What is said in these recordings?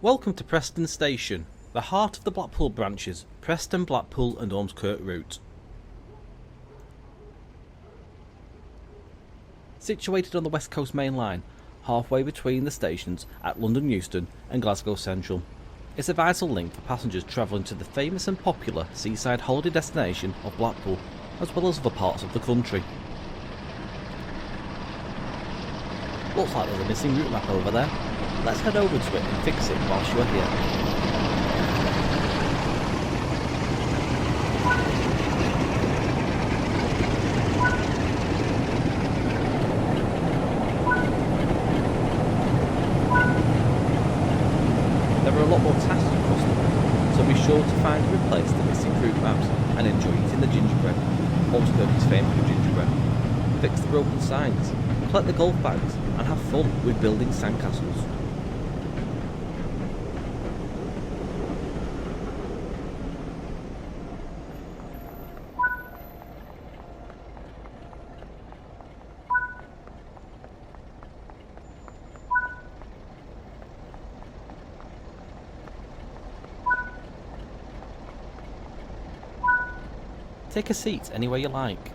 Welcome to Preston Station, the heart of the Blackpool Branches, Preston, Blackpool and Ormskirk route. Situated on the West Coast Main Line, halfway between the stations at London Euston and Glasgow Central, it's a vital link for passengers travelling to the famous and popular seaside holiday destination of Blackpool, as well as other parts of the country. Looks like there's a missing route map over there. Let's head over to it and fix it whilst you're here. There are a lot more tasks across the route, so be sure to find and replace the missing route maps and enjoy eating the gingerbread. Ormskirk is famous for gingerbread. Fix the broken signs, collect the golf bags and have fun with building sandcastles. Take a seat anywhere you like.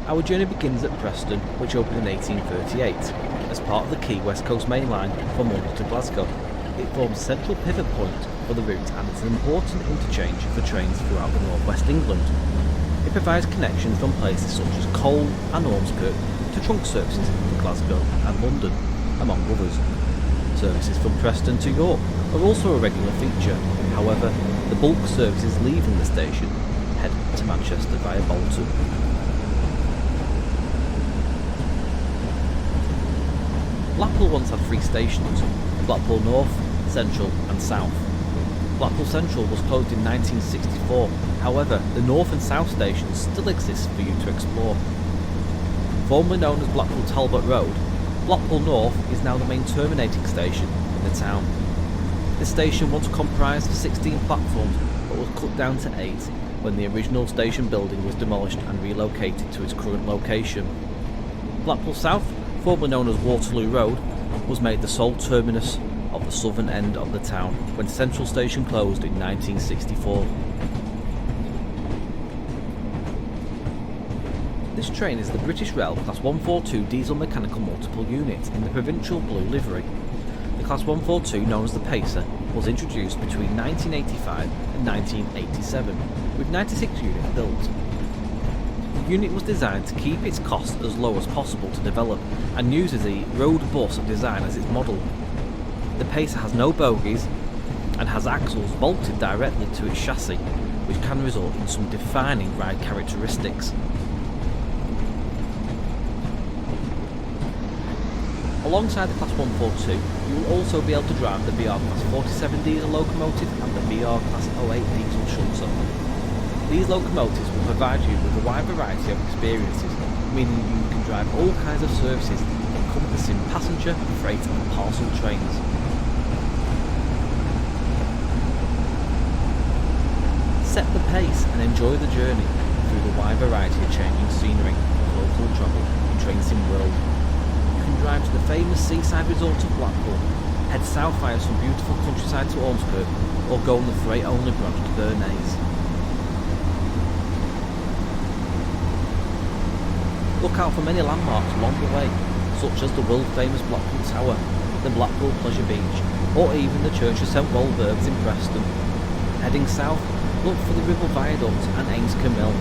Our journey begins at Preston, which opened in 1838, as part of the key West Coast Main Line from London to Glasgow. It forms a central pivot point for the route and is an important interchange for trains throughout the northwest England. It provides connections from places such as Cole and Ormskirk to trunk services to Glasgow and London, among others. Services from Preston to York are also a regular feature. However, the bulk services leaving the station head to Manchester via Bolton. Blackpool once had three stations: Blackpool North, Central and South. Blackpool Central was closed in 1964, however the North and South stations still exist for you to explore. Formerly known as Blackpool Talbot Road, Blackpool North is now the main terminating station in the town. This station once comprised of 16 platforms but was cut down to 8 when the original station building was demolished and relocated to its current location. Blackpool South, formerly known as Waterloo Road, was made the sole terminus of the southern end of the town when Central Station closed in 1964. This train is the British Rail Class 142 diesel mechanical multiple unit in the Provincial Blue livery. The Class 142, known as the Pacer, was introduced between 1985 and 1987, with 96 units built. The unit was designed to keep its cost as low as possible to develop and uses a road bus design as its model. The Pacer has no bogies and has axles bolted directly to its chassis, which can result in some defining ride characteristics. Alongside the Class 142, you will also be able to drive the BR Class 47 Diesel Locomotive and the BR Class 08 Diesel Shunting. These locomotives will provide you with a wide variety of experiences, meaning you can drive all kinds of services encompassing passenger, freight and parcel trains. Set the pace and enjoy the journey through the wide variety of changing scenery of local travel and train sim world. You can drive to the famous seaside resort of Blackpool, head south via some beautiful countryside to Ormskirk, or go on the freight-only branch to Bernays. Look out for many landmarks along the way, such as the world-famous Blackpool Tower, the Blackpool Pleasure Beach, or even the Church of St Walburg's in Preston. Heading south, look for the Ribble Viaduct and Ainscombe Mill.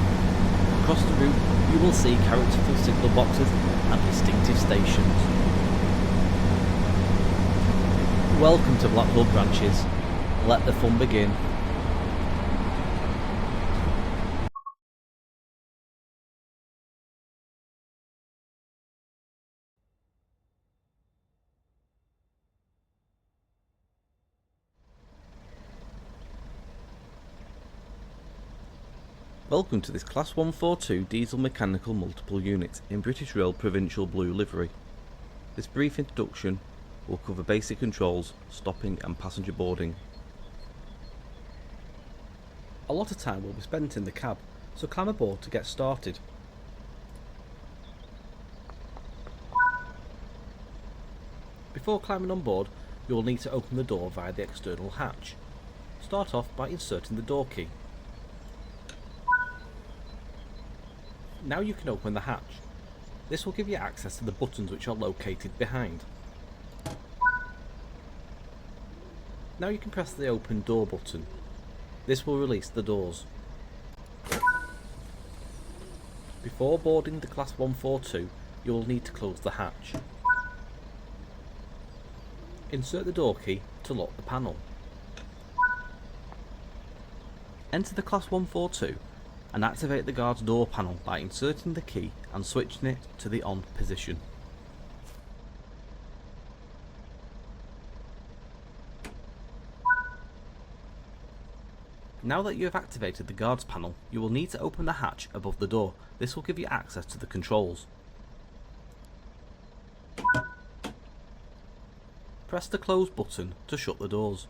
Across the route, you will see characterful signal boxes and distinctive stations. Welcome to Blackpool Branches. Let the fun begin. Welcome to this Class 142 diesel mechanical multiple unit in British Rail Provincial Blue livery. This brief introduction will cover basic controls, stopping and passenger boarding. A lot of time will be spent in the cab, so climb aboard to get started. Before climbing on board, you will need to open the door via the external hatch. Start off by inserting the door key. Now you can open the hatch. This will give you access to the buttons which are located behind. Now you can press the open door button. This will release the doors. Before boarding the Class 142, you will need to close the hatch. Insert the door key to lock the panel. Enter the Class 142 and activate the guard's door panel by inserting the key and switching it to the on position. Now that you have activated the guard's panel, you will need to open the hatch above the door. This will give you access to the controls. Press the close button to shut the doors.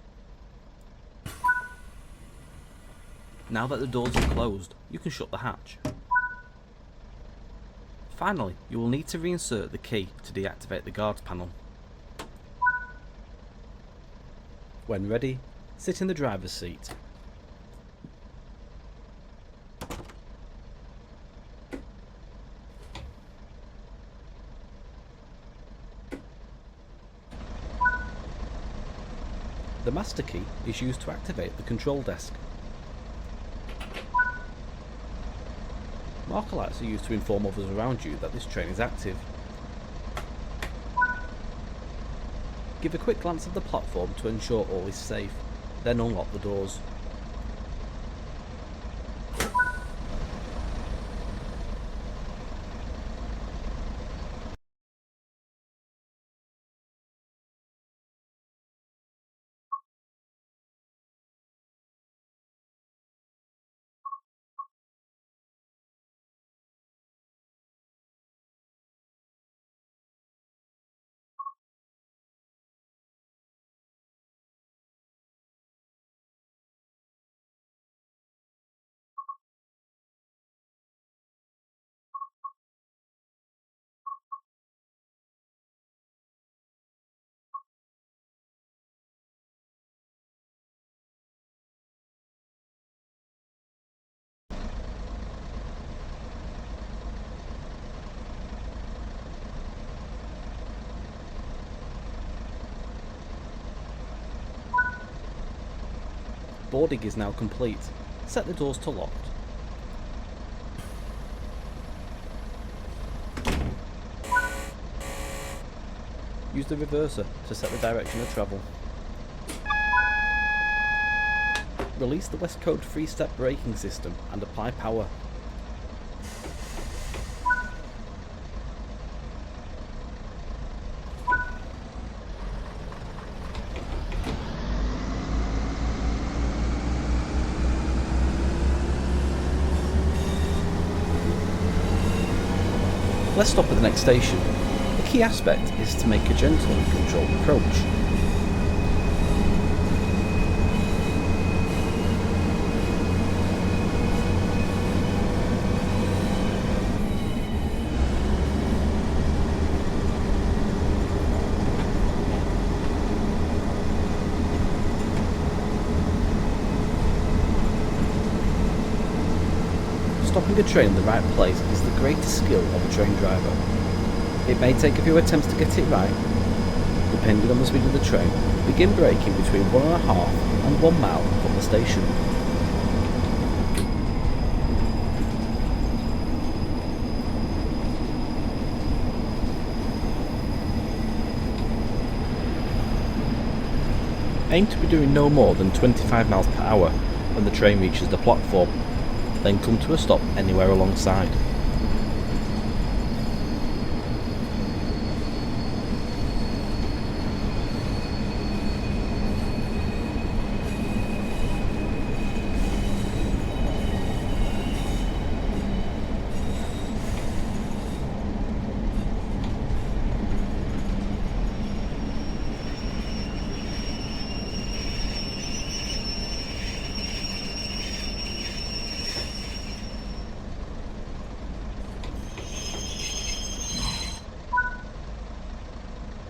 Now that the doors are closed, you can shut the hatch. Finally, you will need to reinsert the key to deactivate the guard's panel. When ready, sit in the driver's seat. The master key is used to activate the control desk. Marker lights are used to inform others around you that this train is active. Give a quick glance at the platform to ensure all is safe, then unlock the doors. Boarding is now complete. Set the doors to locked. Use the reverser to set the direction of travel. Release the West Code 3-step braking system and apply power. Let's stop at the next station. The key aspect is to make a gentle and controlled approach. Stopping a train in the right place is the greatest skill of a train driver. It may take a few attempts to get it right, depending on the speed of the train, begin braking between 1.5 and 1 mile from the station. Aim to be doing no more than 25 miles per hour when the train reaches the platform, then come to a stop anywhere alongside.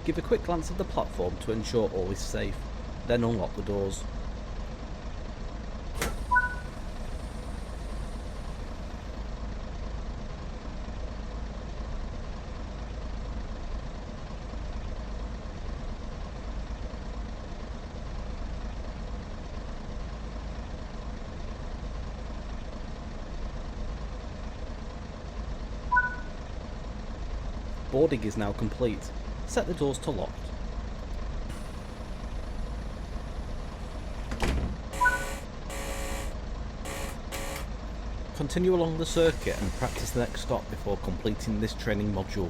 Give a quick glance at the platform to ensure all is safe, then unlock the doors. Boarding is now complete. Set the doors to locked. Continue along the circuit and practice the next stop before completing this training module.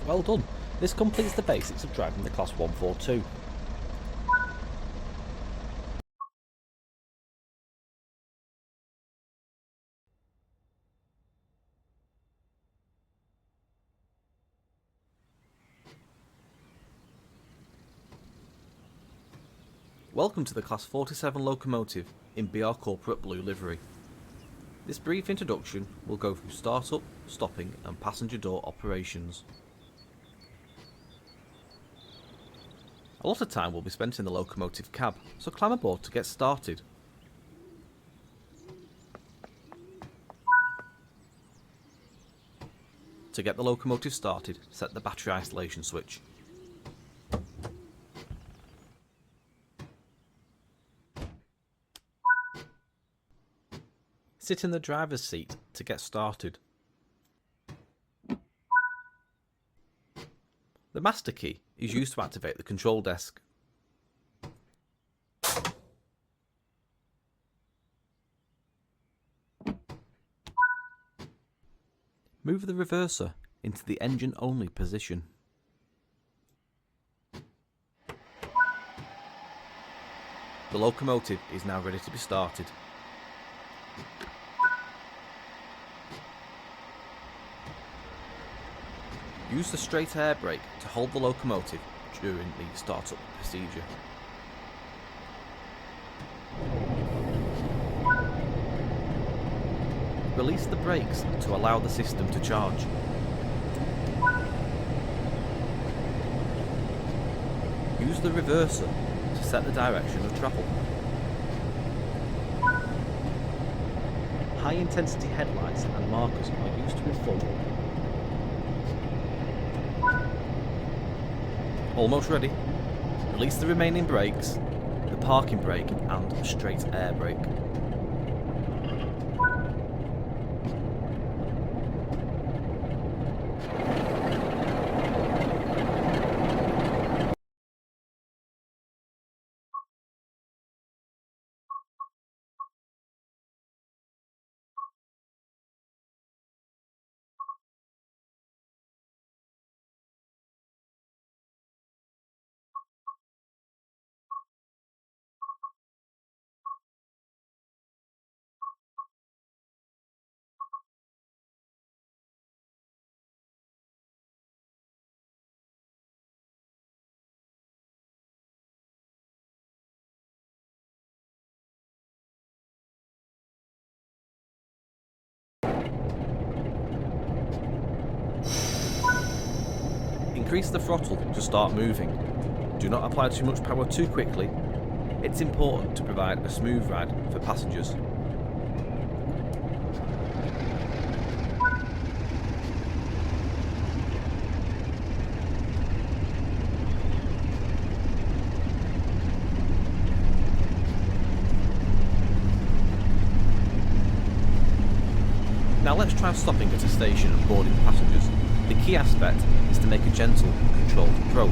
Well done. This completes the basics of driving the Class 142. Welcome to the Class 47 locomotive in BR Corporate Blue livery. This brief introduction will go through start-up, stopping and passenger door operations. A lot of time will be spent in the locomotive cab, so climb aboard to get started. To get the locomotive started, set the battery isolation switch. Sit in the driver's seat to get started. The master key is used to activate the control desk. Move the reverser into the engine-only position. The locomotive is now ready to be started. Use the straight air brake to hold the locomotive during the start-up procedure. Release the brakes to allow the system to charge. Use the reverser to set the direction of travel. High intensity headlights and markers are used to inform. Almost ready. Release the remaining brakes, the parking brake and straight air brake. Increase the throttle to start moving. Do not apply too much power too quickly. It's important to provide a smooth ride for passengers. Now let's try stopping at a station and boarding passengers. The key aspect is to make a gentle, controlled approach.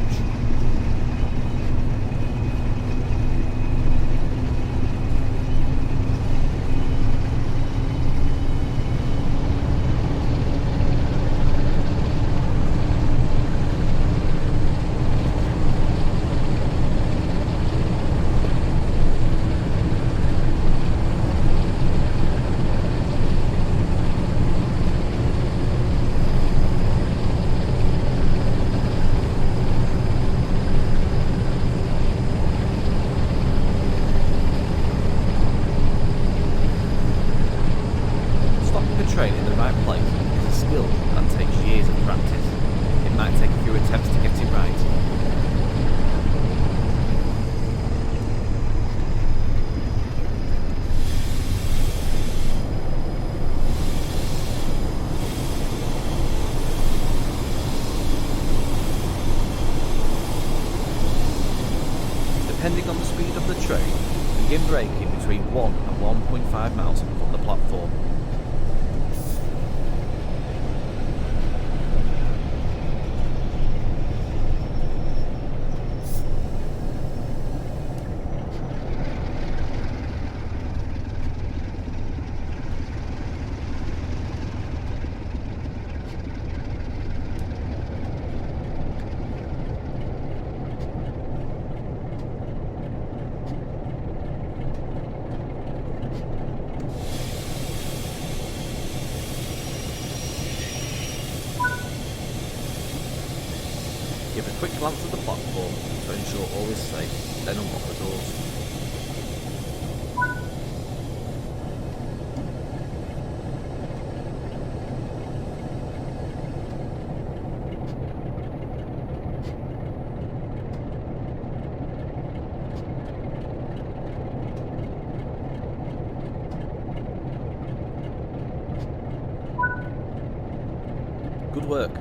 Depending on the speed of the train, begin braking between 1 and 1.5 miles from the platform. Give a quick glance at the platform to ensure all is safe, then unlock the doors. Good work.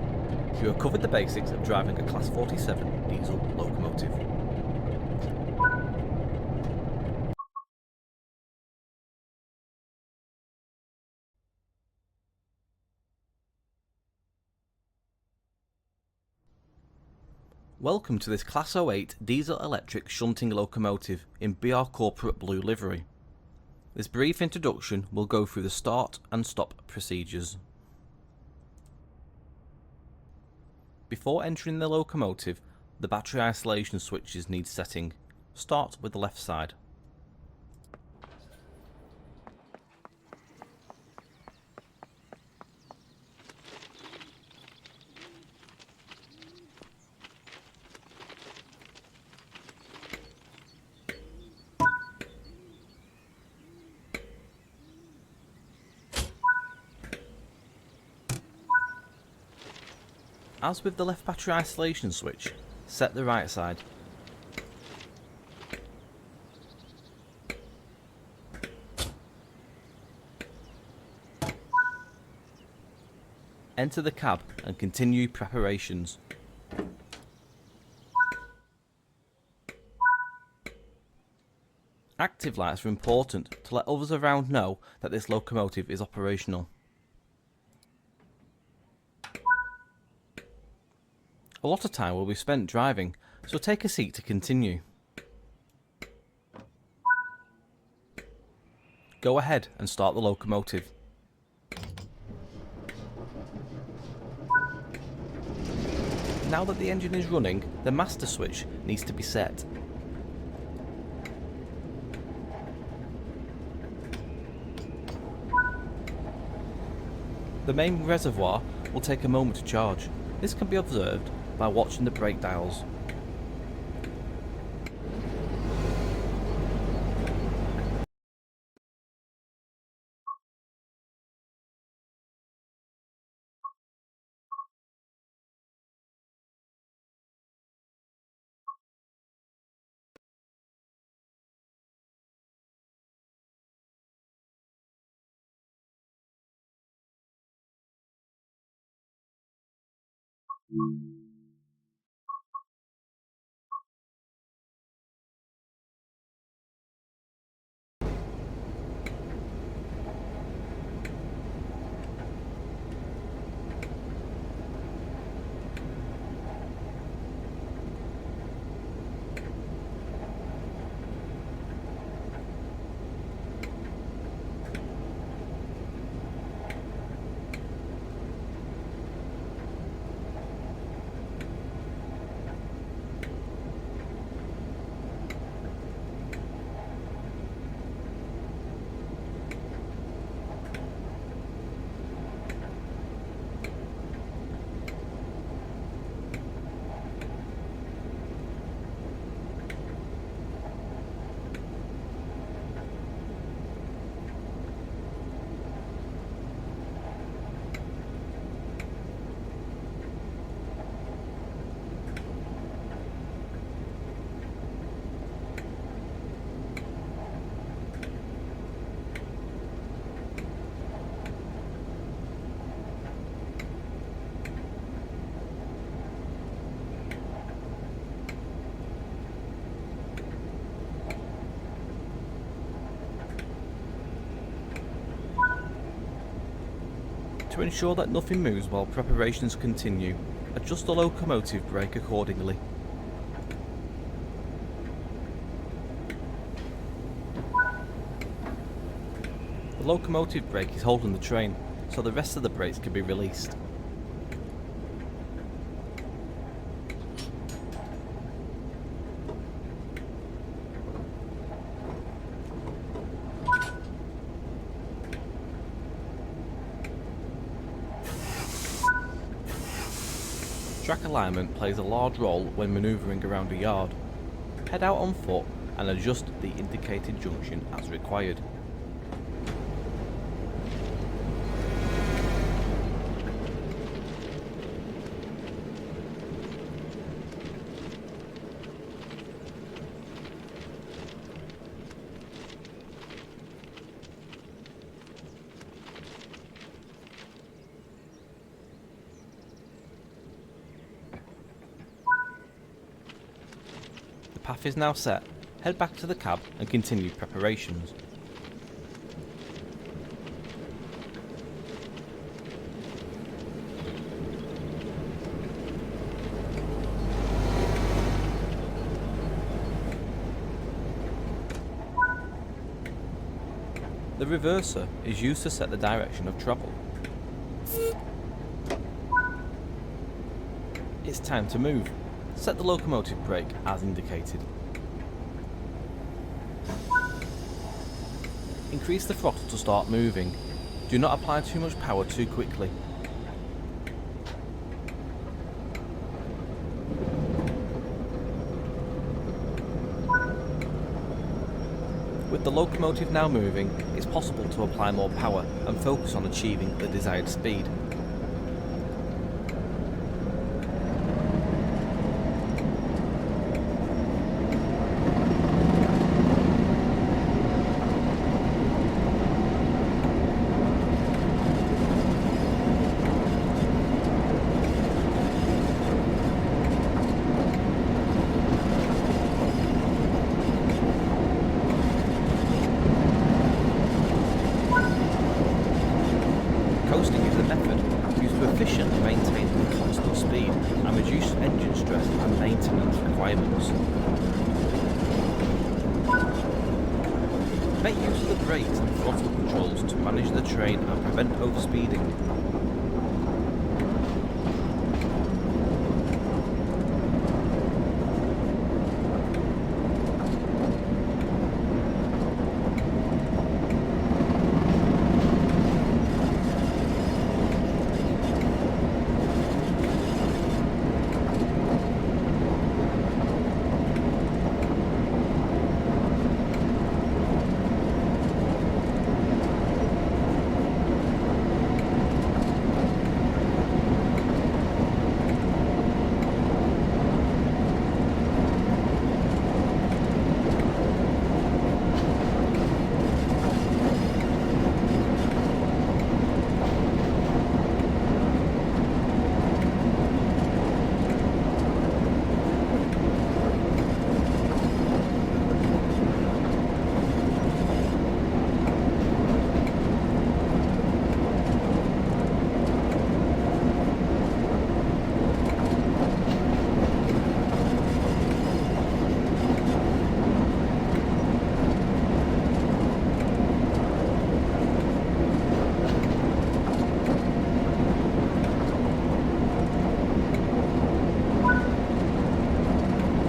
You have covered the basics of driving a Class 47 diesel locomotive. Welcome to this Class 08 diesel electric shunting locomotive in BR Corporate Blue livery. This brief introduction will go through the start and stop procedures. Before entering the locomotive, the battery isolation switches need setting. Start with the left side. As with the left battery isolation switch, set the right side. Enter the cab and continue preparations. Active lights are important to let others around know that this locomotive is operational. A lot of time will be spent driving, so take a seat to continue. Go ahead and start the locomotive. Now that the engine is running, the master switch needs to be set. The main reservoir will take a moment to charge. This can be observed by watching the brake dials. To ensure that nothing moves while preparations continue, adjust the locomotive brake accordingly. The locomotive brake is holding the train, so the rest of the brakes can be released. Track alignment plays a large role when manoeuvring around a yard. Head out on foot and adjust the indicated junction as required. The path is now set. Head back to the cab and continue preparations. The reverser is used to set the direction of travel. It's time to move. Set the locomotive brake as indicated. Increase the throttle to start moving. Do not apply too much power too quickly. With the locomotive now moving, it's possible to apply more power and focus on achieving the desired speed. Coasting is a method used to efficiently maintain a constant speed and reduce engine stress and maintenance requirements. Make use of the brakes and throttle controls to manage the train and prevent overspeeding.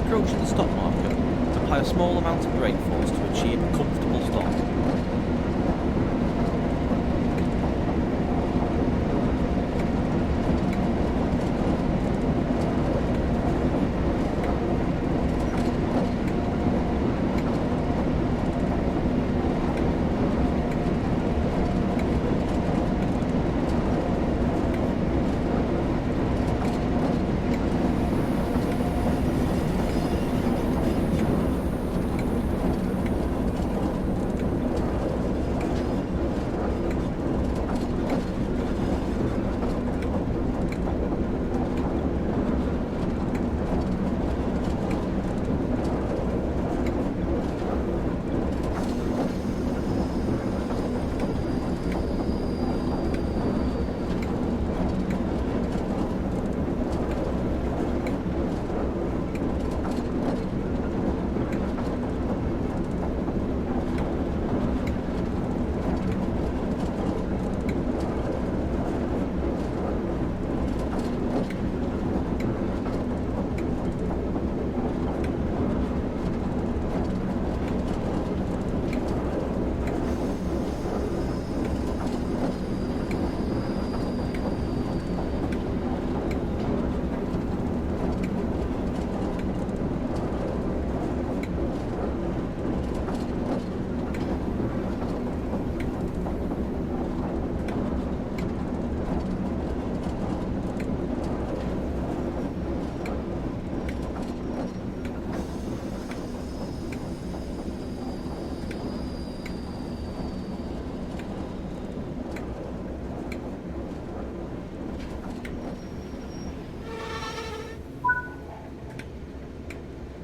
Approaching the stop marker, apply a small amount of brake force to achieve a comfortable stop.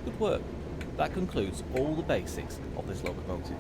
Good work. That concludes all the basics of this locomotive.